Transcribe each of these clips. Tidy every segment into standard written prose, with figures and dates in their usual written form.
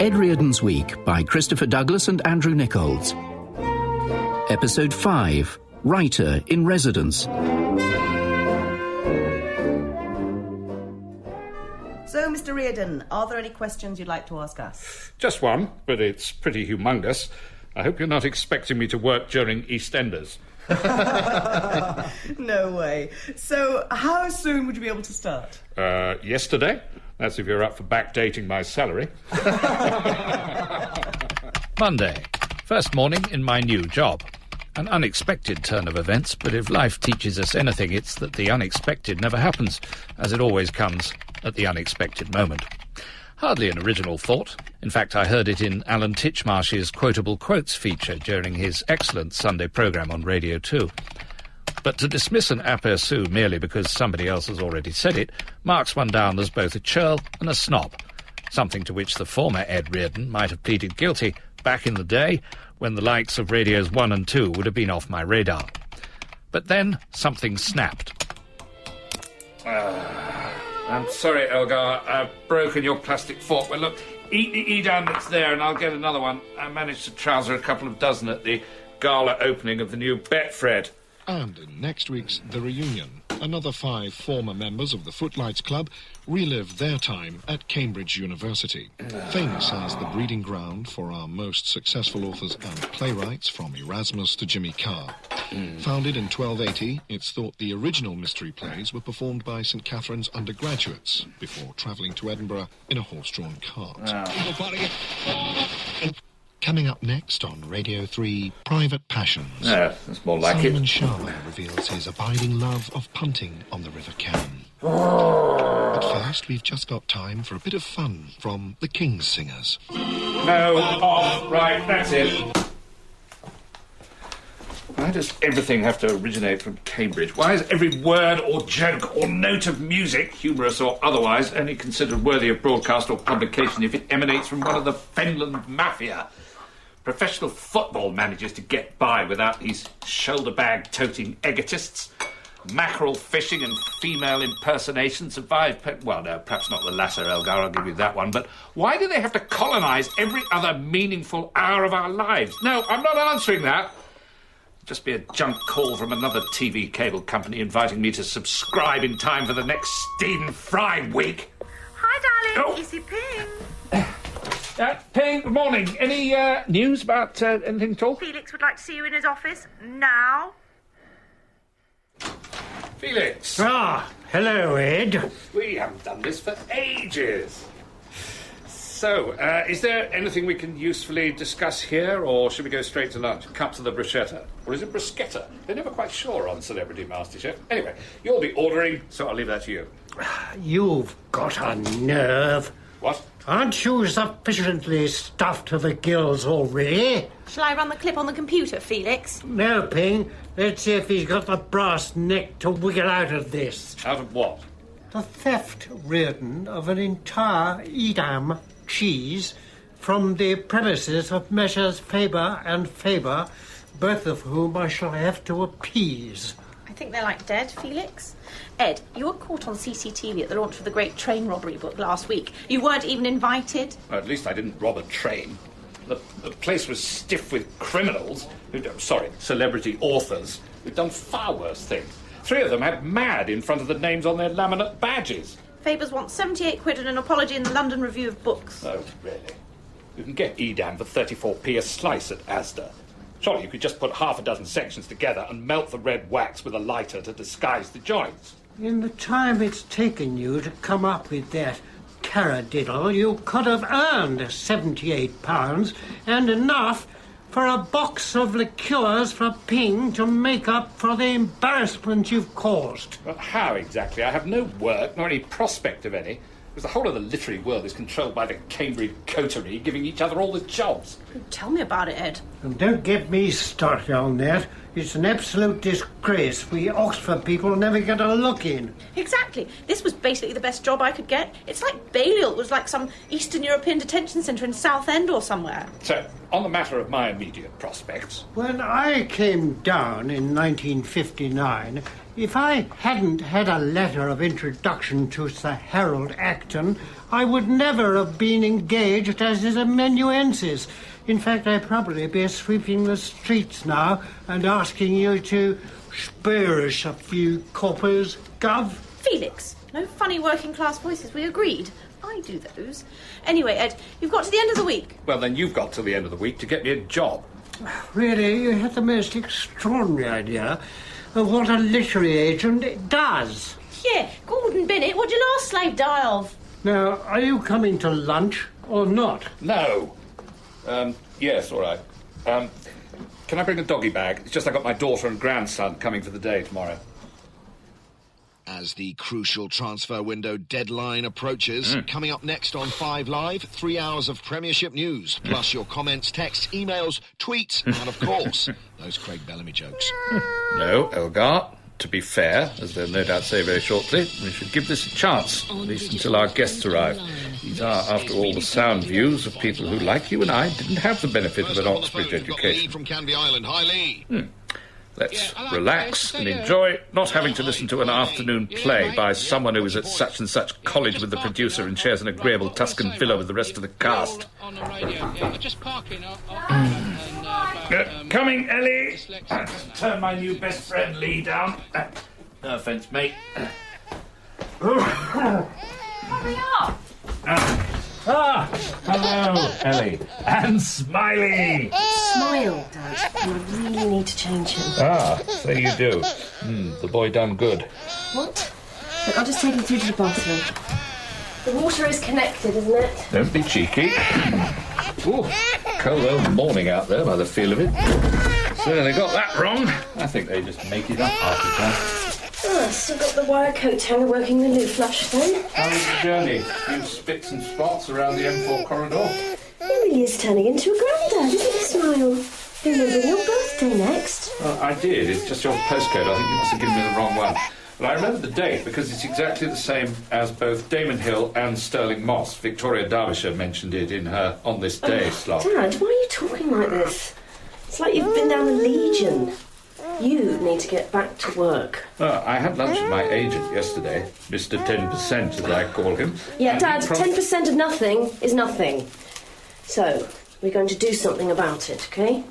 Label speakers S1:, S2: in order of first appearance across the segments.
S1: Ed Reardon's Week by Christopher Douglas and Andrew Nichols. Episode 5, Writer in Residence.
S2: So, Mr. Reardon, are there any questions you'd like to ask us?
S3: Just one, but it's pretty humongous. I hope you're not expecting me to work during EastEnders.
S2: No way. So, how soon would you be able to start?
S3: Yesterday. That's if you're up for backdating my salary.
S4: Monday. First morning in my new job. An unexpected turn of events, but if life teaches us anything, it's that the unexpected never happens, as it always comes at the unexpected moment. Hardly an original thought. In fact, I heard it in Alan Titchmarsh's Quotable Quotes feature during his excellent Sunday programme on Radio 2. But to dismiss an aperçu merely because somebody else has already said it marks one down as both a churl and a snob, something to which the former Ed Reardon might have pleaded guilty back in the day when the likes of Radios 1 and 2 would have been off my radar. But then something snapped.
S3: I'm sorry, Elgar. I've broken your plastic fork. Well, look, eat the Edam that's there and I'll get another one. I managed to trouser a couple of dozen at the gala opening of the new Betfred.
S5: And in next week's The Reunion, another 5 former members of the Footlights Club relived their time at Cambridge University, famous as the breeding ground for our most successful authors and playwrights from Erasmus to Jimmy Carr. Founded in 1280, it's thought the original mystery plays were performed by St Catherine's undergraduates before travelling to Edinburgh in a horse-drawn cart. Coming up next on Radio 3, Private Passions.
S3: Yeah, that's more like
S5: Simon
S3: it.
S5: Sharma reveals his abiding love of punting on the River Cam. But first, we've just got time for a bit of fun from the King's Singers.
S3: No, off, right, that's it. Why does everything have to originate from Cambridge? Why is every word or joke or note of music, humorous or otherwise, only considered worthy of broadcast or publication if it emanates from one of the Fenland Mafia? Professional football manages to get by without these shoulder-bag-toting egotists. Mackerel fishing and female impersonation survive... Well, no, perhaps not the latter, Elgar, I'll give you that one. But why do they have to colonise every other meaningful hour of our lives? No, I'm not answering that. Just be a junk call from another TV cable company inviting me to subscribe in time for the next Stephen Fry week.
S6: Hi, darling.
S3: Oh.
S6: Easy Ping.
S3: Ping, good morning. Any news about anything at all?
S6: Felix would like to see you in his office now.
S3: Felix.
S7: Ah, hello, Ed.
S3: We haven't done this for ages. So, is there anything we can usefully discuss here, or should we go straight to lunch? Cut to the bruschetta. Or is it bruschetta? They're never quite sure on Celebrity MasterChef. Anyway, you'll be ordering, so I'll leave that to you.
S7: You've got a nerve.
S3: What?
S7: Aren't you sufficiently stuffed to the gills already?
S6: Shall I run the clip on the computer, Felix?
S7: No, Ping. Let's see if he's got the brass neck to wiggle out of this.
S3: Out of what?
S7: The theft, Reardon, of an entire Edam cheese from the premises of Messrs. Faber and Faber, both of whom I shall have to appease.
S6: I think they're like dead, Felix. Ed, you were caught on CCTV at the launch of the Great Train Robbery book last week. You weren't even invited.
S3: Well, at least I didn't rob a train. The place was stiff with criminals, celebrity authors, who'd done far worse things. 3 of them had mad in front of the names on their laminate badges.
S6: Faber's wants 78 quid and an apology in the London Review of Books.
S3: Oh, really? You can get Edam for 34p a slice at Asda. Surely you could just put half a dozen sections together and melt the red wax with a lighter to disguise the joints.
S7: In the time it's taken you to come up with that taradiddle, you could have earned £78 and enough for a box of liqueurs for Ping to make up for the embarrassment you've caused.
S3: Well, how exactly? I have no work, nor any prospect of any, because the whole of the literary world is controlled by the Cambridge coterie giving each other all the jobs.
S6: Tell me about it, Ed.
S7: And don't get me started on that. It's an absolute disgrace. We Oxford people never get a look in.
S6: Exactly. This was basically the best job I could get. It's like Balliol. It was like some Eastern European detention centre in Southend or somewhere.
S3: So, on the matter of my immediate prospects...
S7: When I came down in 1959, if I hadn't had a letter of introduction to Sir Harold Acton, I would never have been engaged as his amanuensis. In fact, I'd probably be sweeping the streets now and asking you to spare us a few coppers, Gov.
S6: Felix, no funny working-class voices. We agreed. I do those. Anyway, Ed, you've got to the end of the week.
S3: Well, then you've got till the end of the week to get me a job.
S7: Really, you had the most extraordinary idea of what a literary agent does.
S6: Yeah, Gordon Bennett, what'd your last slave die of?
S7: Now, are you coming to lunch or not?
S3: No. Yes, all right. Can I bring a doggy bag? It's just I got my daughter and grandson coming for the day tomorrow.
S5: As the crucial transfer window deadline approaches, coming up next on 5 Live, 3 hours of Premiership news, plus your comments, texts, emails, tweets, and of course, those Craig Bellamy jokes.
S3: No, Elgar. To be fair, as they'll no doubt say very shortly, we should give this a chance, at least until our guests arrive. These are, after all, the sound views of people who, like you and I, didn't have the benefit of an Oxbridge education.
S5: From Canby Island. Hi, Lee.
S3: Let's relax and enjoy not having to listen to an afternoon play by someone who is at such and such college with the producer and shares an agreeable Tuscan villa with the rest of the cast. Coming, Ellie. Turn my new best friend Lee down. No offence, mate.
S6: Hurry up!
S3: Hello, Ellie. And Smiley.
S8: Smile, Dad. You really need to change him.
S3: So you do. The boy done good.
S8: What? Look, I'll just take him through to the bathroom. The water is connected, isn't it?
S3: Don't be cheeky. Ooh, cold old morning out there by the feel of it. So they got that wrong. I think they just make it up half the time.
S8: Oh, still got the wire coat hanger working the loo flush then.
S3: How was the journey? Few spits and spots around the M4 corridor.
S8: He really is turning into a granddad, isn't he, Smile? Remembering your birthday next.
S3: Well, I did. It's just your postcode. I think you must have given me the wrong one. But I remember the date because it's exactly the same as both Damon Hill and Sterling Moss. Victoria Derbyshire mentioned it in her On This Day slot.
S8: Dad, why are you talking like this? It's like you've been down the Legion. You need to get back to work.
S3: I had lunch with my agent yesterday, Mr. 10%, as I call him.
S8: Yeah, Dad, 10% of nothing is nothing. So, we're going to do something about it, OK?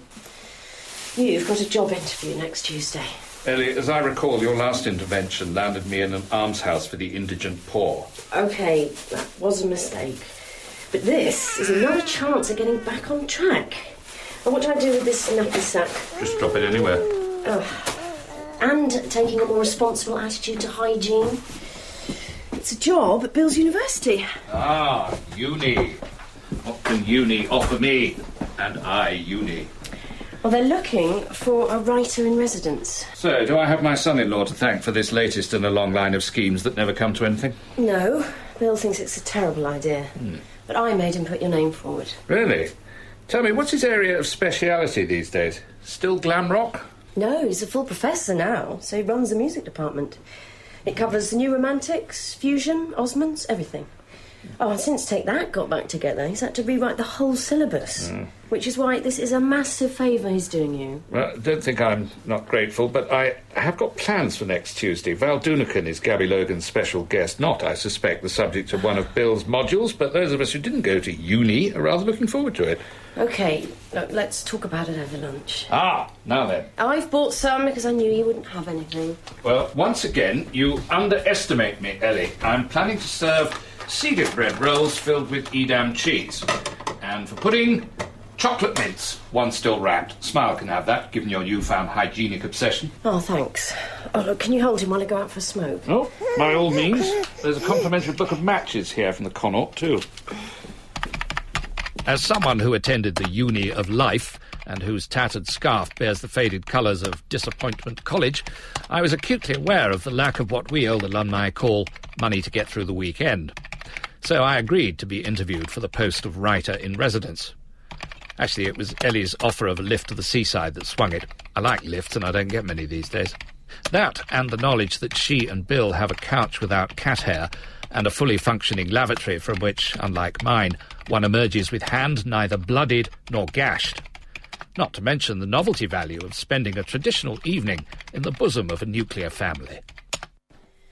S8: You've got a job interview next Tuesday.
S3: Ellie, as I recall, your last intervention landed me in an almshouse for the indigent poor.
S8: OK, that was a mistake. But this is another chance of getting back on track. And what do I do with this nappy sack?
S3: Just drop it anywhere.
S8: And taking a more responsible attitude to hygiene. It's a job at Bill's University.
S3: Uni. What can uni offer me? And I, uni.
S8: Well, they're looking for a writer in residence.
S3: So, do I have my son-in-law to thank for this latest in a long line of schemes that never come to anything?
S8: No, Bill thinks it's a terrible idea. But I made him put your name forward.
S3: Really? Tell me, what's his area of speciality these days? Still glam rock?
S8: No, he's a full professor now, so he runs the music department. It covers the new romantics, fusion, Osmonds, everything. Oh, and since Take That got back together, he's had to rewrite the whole syllabus, which is why this is a massive favour he's doing you.
S3: Well, don't think I'm not grateful, but I have got plans for next Tuesday. Val Dunican is Gabby Logan's special guest, not, I suspect, the subject of one of Bill's modules, but those of us who didn't go to uni are rather looking forward to it.
S8: OK, look, let's talk about it over lunch.
S3: Now then.
S8: I've bought some because I knew you wouldn't have anything.
S3: Well, once again, you underestimate me, Ellie. I'm planning to serve seeded bread rolls filled with Edam cheese. And for pudding, chocolate mince, one still wrapped. Smile can have that, given your newfound hygienic obsession.
S8: Oh, thanks. Oh, look, can you hold him while I go out for a smoke?
S3: Oh, by all means. There's a complimentary book of matches here from the Connaught, too.
S4: As someone who attended the Uni of Life and whose tattered scarf bears the faded colours of Disappointment College, I was acutely aware of the lack of what we old alumni call money to get through the weekend. So I agreed to be interviewed for the post of writer in residence. Actually, it was Ellie's offer of a lift to the seaside that swung it. I like lifts, and I don't get many these days. That, and the knowledge that she and Bill have a couch without cat hair and a fully functioning lavatory from which, unlike mine, one emerges with hand neither bloodied nor gashed. Not to mention the novelty value of spending a traditional evening in the bosom of a nuclear family.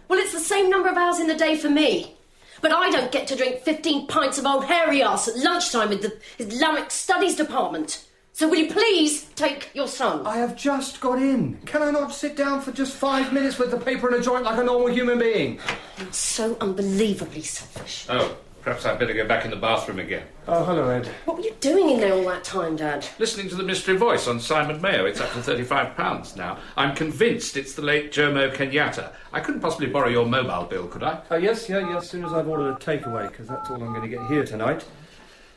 S8: Well, it's the same number of hours in the day for me. But I don't get to drink 15 pints of old hairy arse at lunchtime with the Islamic Studies department. So will you please take your son?
S9: I have just got in. Can I not sit down for just 5 minutes with the paper and a joint like a normal human being?
S8: You're so unbelievably selfish.
S4: Oh, perhaps I'd better go back in the bathroom again.
S9: Oh, hello, Ed.
S8: What were you doing in there all that time, Dad?
S4: Listening to the Mystery Voice on Simon Mayo. It's up to £35 now. I'm convinced it's the late Jomo Kenyatta. I couldn't possibly borrow your mobile bill, could I?
S9: Yes, as soon as I've ordered a takeaway, because that's all I'm going to get here tonight.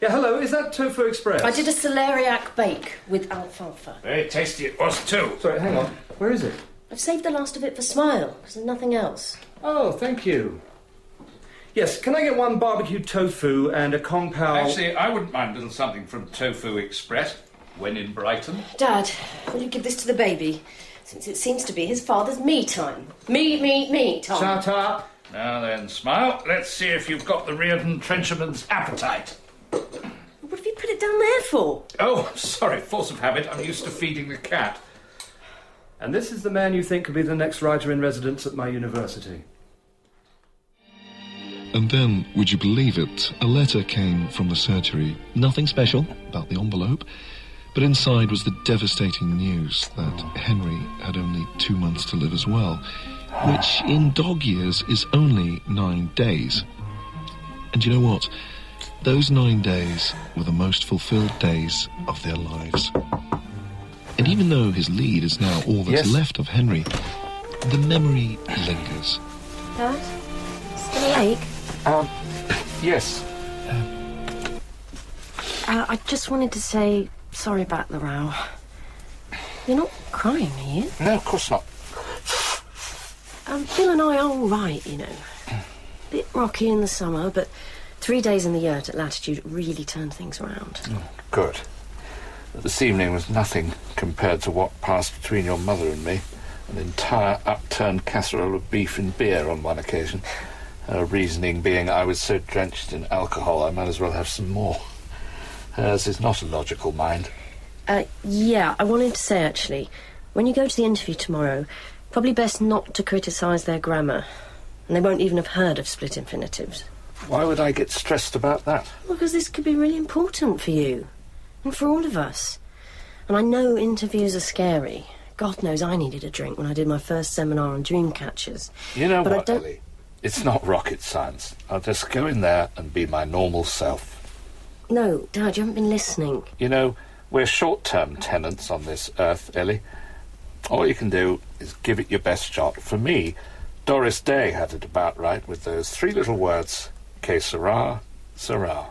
S9: Yeah, hello, is that Tofu Express?
S8: I did a celeriac bake with alfalfa.
S3: Very tasty it was too.
S9: Sorry, hang on. Where is it?
S8: I've saved the last of it for Smile, because there's nothing else.
S9: Oh, thank you. Yes, can I get one barbecue tofu and a Kung Pao...
S3: Actually, I wouldn't mind a little something from Tofu Express when in Brighton.
S8: Dad, will you give this to the baby? Since it seems to be his father's me time. Me time.
S9: Shut up.
S3: Now then, Smile, let's see if you've got the Reardon Trencherman's appetite.
S8: What have you put it down there for?
S3: Oh, sorry, force of habit. I'm used to feeding the cat.
S9: And this is the man you think could be the next writer in residence at my university.
S5: And then, would you believe it, a letter came from the surgery. Nothing special about the envelope, but inside was the devastating news that Henry had only 2 months to live as well, which in dog years is only 9 days. And you know what? Those 9 days were the most fulfilled days of their lives. And even though his lead is now all that's left of Henry, the memory lingers.
S8: Dad? Still awake?
S3: Yes.
S8: I just wanted to say sorry about the row. You're not crying, are you?
S3: No, of course not.
S8: Bill and I are all right, you know. Bit rocky in the summer, but 3 days in the yurt at Latitude really turned things around.
S3: Oh, good. This evening was nothing compared to what passed between your mother and me. An entire upturned casserole of beef and beer on one occasion. Her reasoning being I was so drenched in alcohol I might as well have some more. Hers is not a logical mind.
S8: Yeah, I wanted to say, actually, when you go to the interview tomorrow, probably best not to criticise their grammar. And they won't even have heard of split infinitives.
S3: Why would I get stressed about that?
S8: Well, because this could be really important for you. And for all of us. And I know interviews are scary. God knows I needed a drink when I did my first seminar on dream catchers.
S3: You know what, Ellie? It's not rocket science. I'll just go in there and be my normal self.
S8: No, Dad, you haven't been listening.
S3: You know, we're short-term tenants on this earth, Ellie. All you can do is give it your best shot. For me, Doris Day had it about right with those 3 little words, que sera, sera.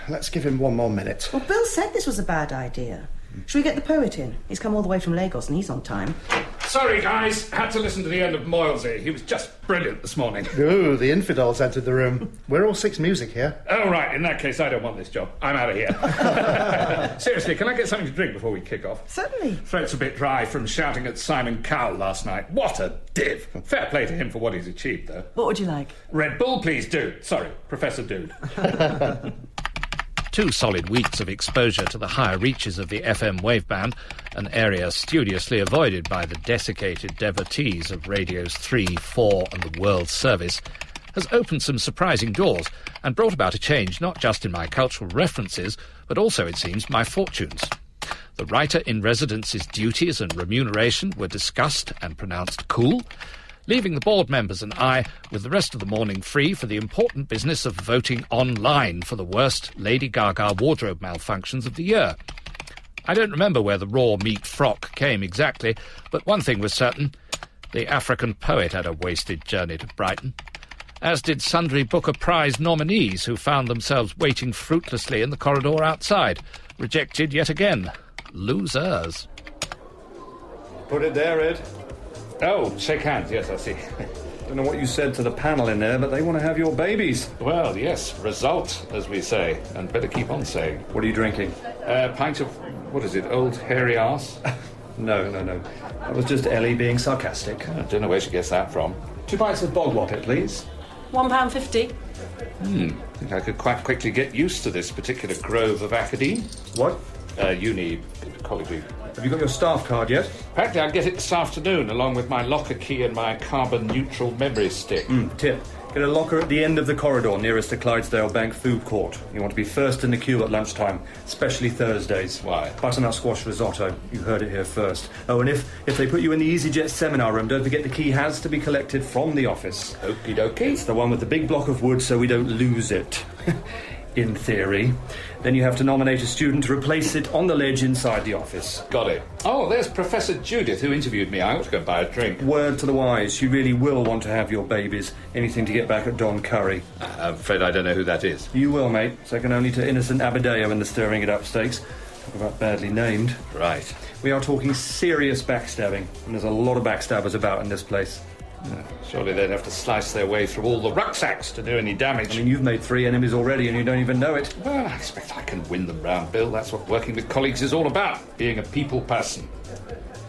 S10: Let's give him 1 more minute.
S2: Well, Bill said this was a bad idea. Should we get the poet in? He's come all the way from Lagos and he's on time.
S3: Sorry, guys. Had to listen to the end of Moylesy. He was just brilliant this morning.
S10: Ooh, the infidels entered the room. We're all 6 music here.
S3: Oh, right. In that case, I don't want this job. I'm out of here. Seriously, can I get something to drink before we kick off?
S2: Certainly.
S3: Throat's a bit dry from shouting at Simon Cowell last night. What a div. Fair play to him for what he's achieved, though.
S2: What would you like?
S3: Red Bull, please, Dude. Sorry, Professor Dude.
S4: 2 solid weeks of exposure to the higher reaches of the FM waveband, an area studiously avoided by the desiccated devotees of radios 3, 4 and the World Service, has opened some surprising doors and brought about a change not just in my cultural references, but also, it seems, my fortunes. The writer-in-residence's duties and remuneration were discussed and pronounced cool, leaving the board members and I with the rest of the morning free for the important business of voting online for the worst Lady Gaga wardrobe malfunctions of the year. I don't remember where the raw meat frock came exactly, but one thing was certain. The African poet had a wasted journey to Brighton, as did sundry Booker Prize nominees who found themselves waiting fruitlessly in the corridor outside, rejected yet again. Losers.
S9: Put it there, Ed.
S3: Oh, shake hands. Yes, I see.
S9: Don't know what you said to the panel in there, but they want to have your babies.
S4: Well, yes, result, as we say, and better keep on saying.
S9: What are you drinking?
S4: A pint of, what is it, old hairy arse?
S9: No. That was just Ellie being sarcastic.
S4: I don't know where she gets that from.
S9: 2 pints of bog wappet, please.
S6: £1.50.
S4: I think I could quite quickly get used to this particular grove of academe.
S9: What?
S4: Uni, collegiate.
S9: Have you got your staff card yet?
S4: Apparently I'll get it this afternoon, along with my locker key and my carbon-neutral memory stick.
S9: Tip. Get a locker at the end of the corridor nearest the Clydesdale Bank food court. You want to be first in the queue at lunchtime, especially Thursdays.
S4: Why?
S9: Butternut squash risotto. You heard it here first. Oh, and if they put you in the EasyJet seminar room, don't forget the key has to be collected from the office.
S4: Okie dokie.
S9: It's the one with the big block of wood so we don't lose it. In theory. Then you have to nominate a student to replace it on the ledge inside the office.
S4: Got it. Oh, there's Professor Judith, who interviewed me. I ought to go and buy a drink.
S9: Word to the wise, you really will want to have your babies. Anything to get back at Don Curry.
S4: I'm afraid I don't know who that is.
S9: You will, mate. Second only to innocent Abadeo in the Stirring It Up stakes. Talk about badly named.
S4: Right.
S9: We are talking serious backstabbing, and there's a lot of backstabbers about in this place.
S4: Surely they'd have to slice their way through all the rucksacks to do any damage.
S9: I mean, you've made 3 enemies already and you don't even know it.
S4: Well, I expect I can win them round, Bill. That's what working with colleagues is all about, being a people person.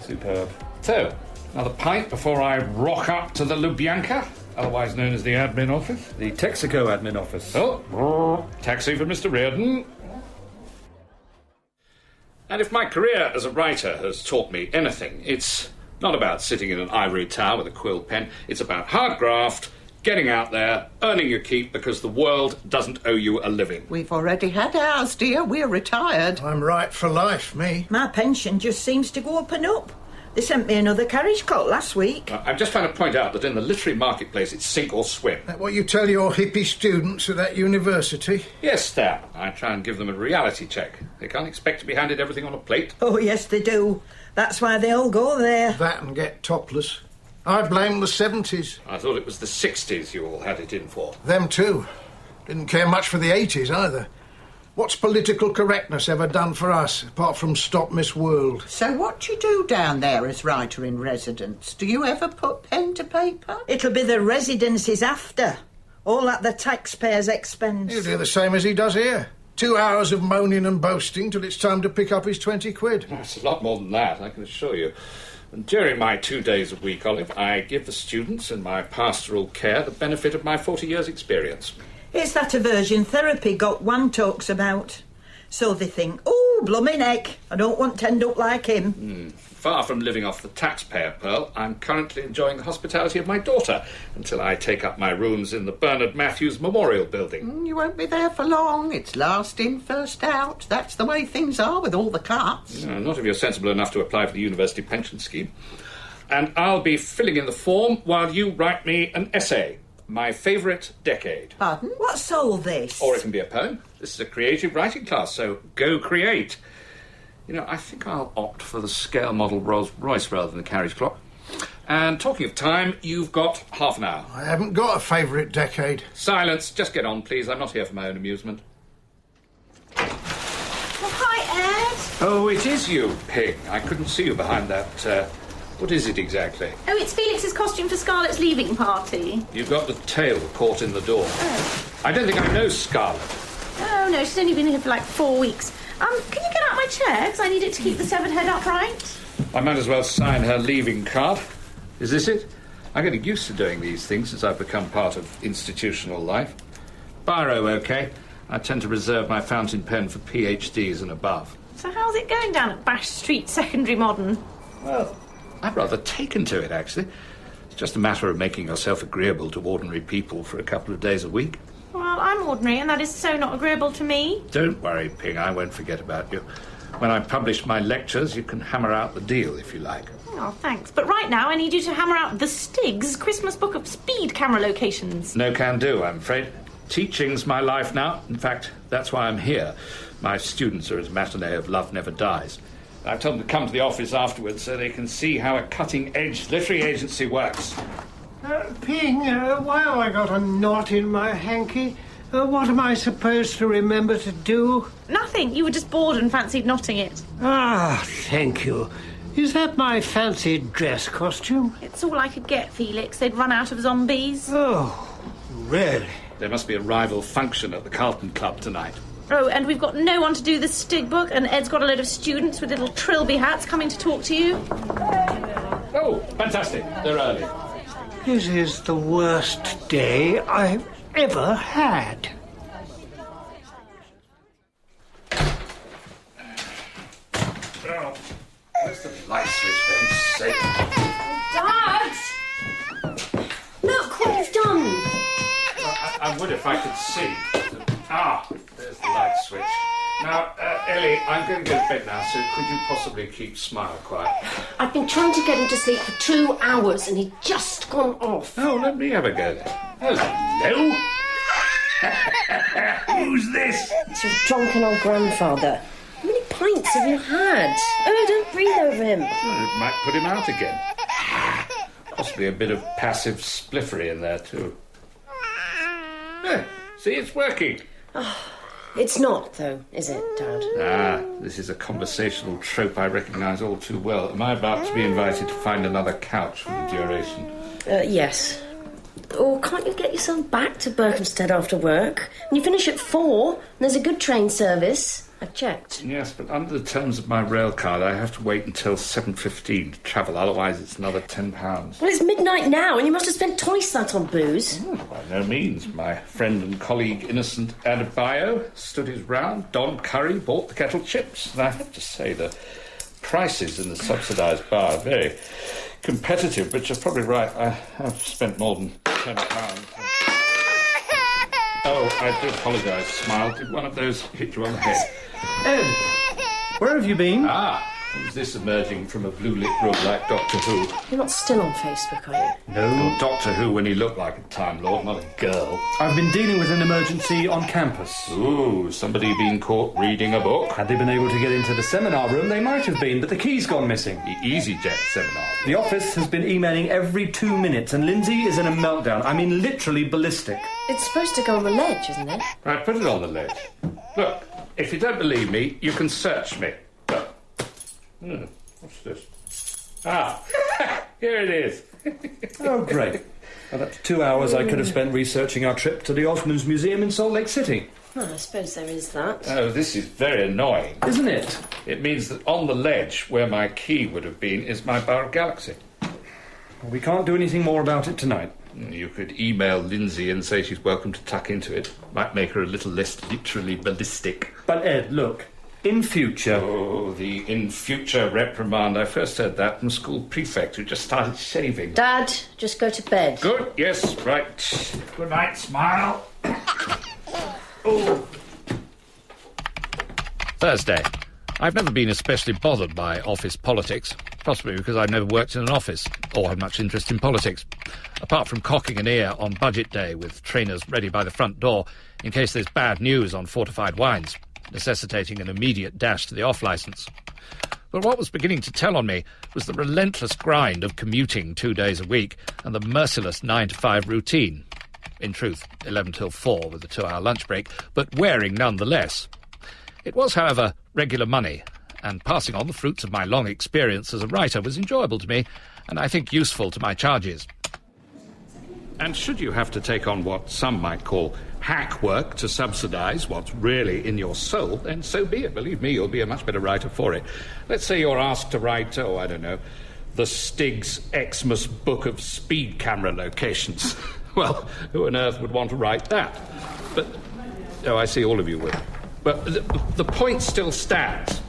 S9: Superb.
S4: So, another pint before I rock up to the Lubyanka, otherwise known as the admin office.
S9: The Texaco admin office.
S4: Oh, taxi for Mr. Reardon. And if my career as a writer has taught me anything, it's not about sitting in an ivory tower with a quill pen. It's about hard graft, getting out there, earning your keep because the world doesn't owe you a living.
S11: We've already had ours, dear. We're retired.
S10: I'm right for life, me.
S2: My pension just seems to go up and up. They sent me another carriage cot last week.
S4: I'm just trying to point out that in the literary marketplace it's sink or swim.
S10: That what you tell your hippie students at that university?
S4: Yes, Stan. I try and give them a reality check. They can't expect to be handed everything on a plate.
S2: Oh, yes, they do. That's why they all go there.
S10: That and get topless. I blame the 70s.
S4: I thought it was the 60s you all had it in for.
S10: Them too. Didn't care much for the 80s either. What's political correctness ever done for us, apart from stop Miss World?
S11: So what do you do down there as writer-in-residence? Do you ever put pen to paper?
S2: It'll be the residences after. All at the taxpayer's expense.
S10: He'll do the same as he does here. 2 hours of moaning and boasting till it's time to pick up his 20 quid.
S4: It's a lot more than that, I can assure you. And during my 2 days a week, Olive, I give the students in my pastoral care the benefit of my 40 years' experience.
S2: It's that aversion therapy Got One talks about. So they think, oh, blooming heck, I don't want to end up like him.
S4: Far from living off the taxpayer pearl, I'm currently enjoying the hospitality of my daughter until I take up my rooms in the Bernard Matthews Memorial Building.
S11: You won't be there for long. It's last in, first out. That's the way things are with all the cuts.
S4: No, not if you're sensible enough to apply for the university pension scheme. And I'll be filling in the form while you write me an essay. My favourite decade.
S11: Pardon?
S2: What's all this?
S4: Or it can be a poem. This is a creative writing class, so go create. You know, I think I'll opt for the scale model Rolls Royce rather than the carriage clock. And talking of time, you've got half an hour.
S10: I haven't got a favourite decade.
S4: Silence. Just get on, please. I'm not here for my own amusement.
S6: Well, hi, Ed.
S4: Oh, it is you, Pig. I couldn't see you behind that, what is it exactly?
S6: Oh, it's Felix's costume for Scarlett's leaving party.
S4: You've got the tail caught in the door.
S6: Oh.
S4: I don't think I know Scarlett.
S6: Oh, no, she's only been here for like 4 weeks. Can you get out my chair? Because I need it to keep the severed head upright.
S4: I might as well sign her leaving card. Is this it? I'm getting used to doing these things since I've become part of institutional life. Biro, OK. I tend to reserve my fountain pen for PhDs and above.
S6: So how's it going down at Bash Street Secondary Modern?
S4: Well, I've rather taken to it, actually. It's just a matter of making yourself agreeable to ordinary people for a couple of days a week.
S6: Well, I'm ordinary, and that is so not agreeable to me.
S4: Don't worry, Ping, I won't forget about you. When I publish my lectures, you can hammer out the deal, if you like.
S6: Oh, thanks. But right now, I need you to hammer out the Stig's Christmas book of speed camera locations.
S4: No can do, I'm afraid. Teaching's my life now. In fact, that's why I'm here. My students are as matinee of Love Never Dies. I've told them to come to the office afterwards so they can see how a cutting-edge literary agency works.
S7: Ping, why have I got a knot in my hanky? What am I supposed to remember to do?
S6: Nothing. You were just bored and fancied knotting it.
S7: Ah, thank you. Is that my fancy dress costume?
S6: It's all I could get, Felix. They'd run out of zombies.
S7: Oh, really?
S4: There must be a rival function at the Carlton Club tonight.
S6: Oh, and we've got no one to do the Stig book, and Ed's got a load of students with little trilby hats coming to talk to you.
S4: Oh, fantastic. They're early.
S7: This is the worst day I've ever had.
S3: Oh, where's the light switch, for heaven's sake?
S8: Dad! Look what you've done!
S3: I would if I could see. There's the light switch. Now, Ellie, I'm going to go to bed now, so could you possibly keep Smile quiet?
S8: I've been trying to get him to sleep for 2 hours and he'd just gone off.
S3: Oh, let me have a go then. Hello? Who's this?
S8: It's your drunken old grandfather. How many pints have you had? Oh, don't breathe over him.
S3: Well, it might put him out again. Possibly a bit of passive spliffery in there, too. See, it's working.
S8: It's not, though, is it, Dad?
S3: This is a conversational trope I recognise all too well. Am I about to be invited to find another couch for the duration?
S8: Yes. Or can't you get yourself back to Berkhamsted after work? When you finish at 4, and there's a good train service. I've checked.
S3: Yes, but under the terms of my rail card, I have to wait until 7:15 to travel. Otherwise, it's another £10.
S8: Well, it's midnight now, and you must have spent twice that on booze.
S3: By no means. My friend and colleague Innocent Adebayo stood his ground. Don Curry bought the kettle chips. And I have to say the prices in the subsidised bar are very competitive, but you're probably right. I have spent more than £10. Oh, I do apologise, Smile. Did one of those hit you on the head?
S9: Ed, where have you been?
S3: Who's this emerging from a blue-lit room like Doctor Who?
S8: You're not still on Facebook, are you?
S3: No, Doctor Who when he looked like a Time Lord, not a girl.
S9: I've been dealing with an emergency on campus.
S3: Ooh, somebody been caught reading a book?
S9: Had they been able to get into the seminar room, they might have been, but the key's gone missing.
S3: The EasyJet seminar.
S9: The office has been emailing every 2 minutes, and Lindsay is in a meltdown. I mean, literally ballistic.
S8: It's supposed to go on the ledge, isn't it?
S3: Right, put it on the ledge. Look, if you don't believe me, you can search me. Look. What's this? Here it is.
S9: Oh, great. Well, that's 2 hours I could have spent researching our trip to the Osmonds Museum in Salt Lake City.
S8: Well, I suppose there is that.
S3: Oh, this is very annoying.
S9: Isn't it?
S3: It means that on the ledge, where my key would have been, is my bar of Galaxy.
S9: Well, we can't do anything more about it tonight.
S3: You could email Lindsay and say she's welcome to tuck into it. Might make her a little less literally ballistic.
S9: But, Ed, look, in future...
S3: Oh, the in future reprimand. I first heard that from school prefect who just started shaving.
S8: Dad, just go to bed.
S3: Good, yes, right. Good night, Smile. Oh.
S4: Thursday. I've never been especially bothered by office politics, possibly because I've never worked in an office or had much interest in politics, apart from cocking an ear on budget day with trainers ready by the front door in case there's bad news on fortified wines, necessitating an immediate dash to the off-licence. But what was beginning to tell on me was the relentless grind of commuting 2 days a week and the merciless 9-to-5 routine. In truth, 11 till 4 with a 2-hour lunch break, but wearing nonetheless. It was, however, regular money, and passing on the fruits of my long experience as a writer was enjoyable to me, and I think useful to my charges. And should you have to take on what some might call hack work to subsidise what's really in your soul, then so be it. Believe me, you'll be a much better writer for it. Let's say you're asked to write, I don't know, the Stig's Xmas Book of Speed Camera Locations. Well, who on earth would want to write that? But, I see all of you would. But the point still stands.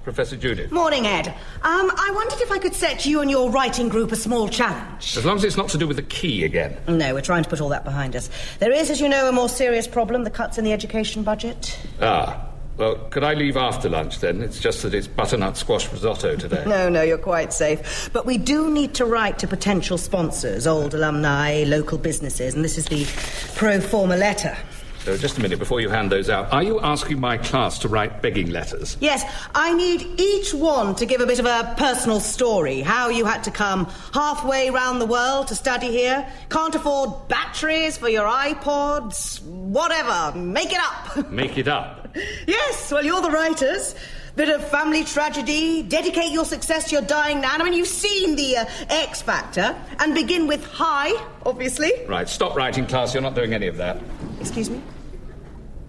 S4: Professor Judith.
S12: Morning, Ed. I wondered if I could set you and your writing group a small challenge.
S3: As long as it's not to do with the key again.
S12: No, we're trying to put all that behind us. There is, as you know, a more serious problem, the cuts in the education budget.
S3: Well, could I leave after lunch, then? It's just that it's butternut squash risotto today.
S12: No, you're quite safe. But we do need to write to potential sponsors, old alumni, local businesses, and this is the pro forma letter.
S3: So, just a minute, before you hand those out, are you asking my class to write begging letters?
S12: Yes, I need each one to give a bit of a personal story. How you had to come halfway round the world to study here, can't afford batteries for your iPods, whatever. Make it up.
S3: Make it up?
S12: Yes, well, you're the writers. Bit of family tragedy, dedicate your success to your dying nan. I mean, you've seen the X Factor. And begin with hi, obviously.
S4: Right, stop writing, class. You're not doing any of that.
S12: Excuse me?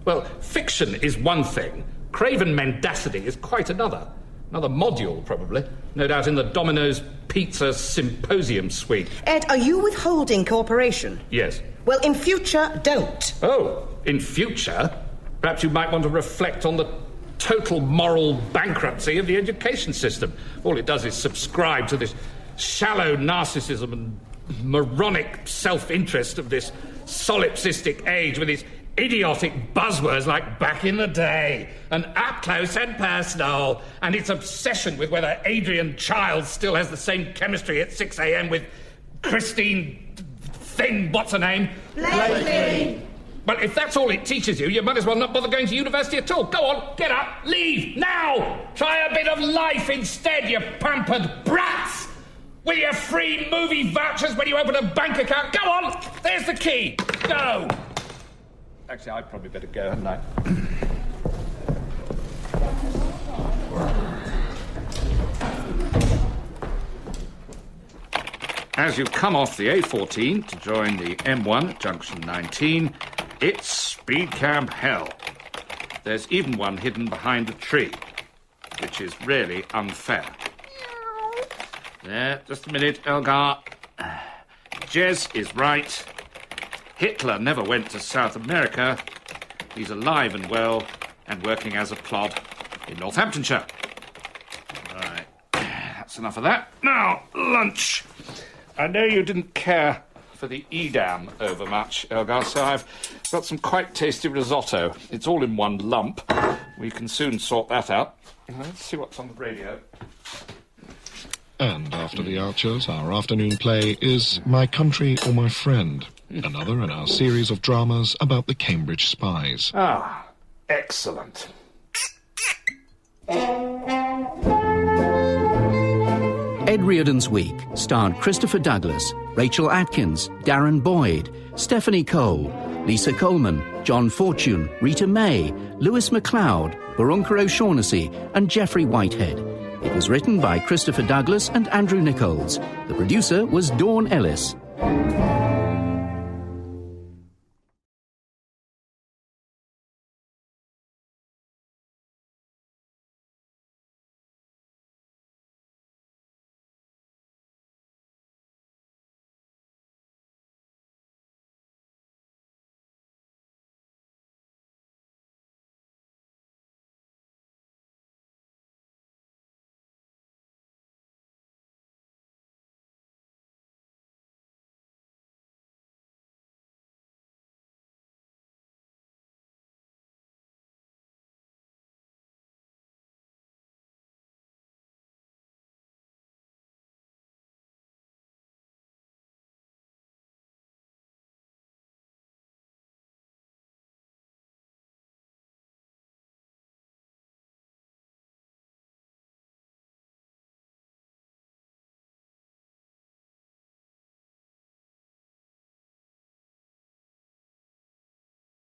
S4: Well, fiction is one thing. Craven mendacity is quite another. Another module, probably. No doubt in the Domino's Pizza Symposium suite.
S12: Ed, are you withholding cooperation?
S4: Yes.
S12: Well, in future, don't.
S4: Oh, in future? Perhaps you might want to reflect on the total moral bankruptcy of the education system. All it does is subscribe to this shallow narcissism and moronic self-interest of this solipsistic age with its idiotic buzzwords like back in the day and up close and personal, and its obsession with whether Adrian Childs still has the same chemistry at 6 a.m. with Christine Thing, what's her name?
S12: Blakely.
S4: But if that's all it teaches you, you might as well not bother going to university at all. Go on, get up, leave, now! Try a bit of life instead, you pampered brats! With your free movie vouchers when you open a bank account. Go on, there's the key. Go! Actually, I'd probably better go, hadn't I? As you come off the A14 to join the M1 at junction 19, it's speed camp hell. There's even one hidden behind a tree, which is really unfair. There, just a minute, Elgar. Jez is right. Hitler never went to South America. He's alive and well and working as a plod in Northamptonshire. Right, that's enough of that. Now, lunch. I know you didn't care for the Edam overmuch, Elgar, so I've got some quite tasty risotto. It's all in one lump. We can soon sort that out. Let's see what's on the radio.
S5: And after the Archers, our afternoon play is My Country or My Friend, another in our series of dramas about the Cambridge spies.
S3: Ah, excellent.
S1: Ed Reardon's Week starred Christopher Douglas, Rachel Atkins, Darren Boyd, Stephanie Cole, Lisa Coleman, John Fortune, Rita May, Lewis MacLeod, Barunka O'Shaughnessy and Geoffrey Whitehead. It was written by Christopher Douglas and Andrew Nichols. The producer was Dawn Ellis.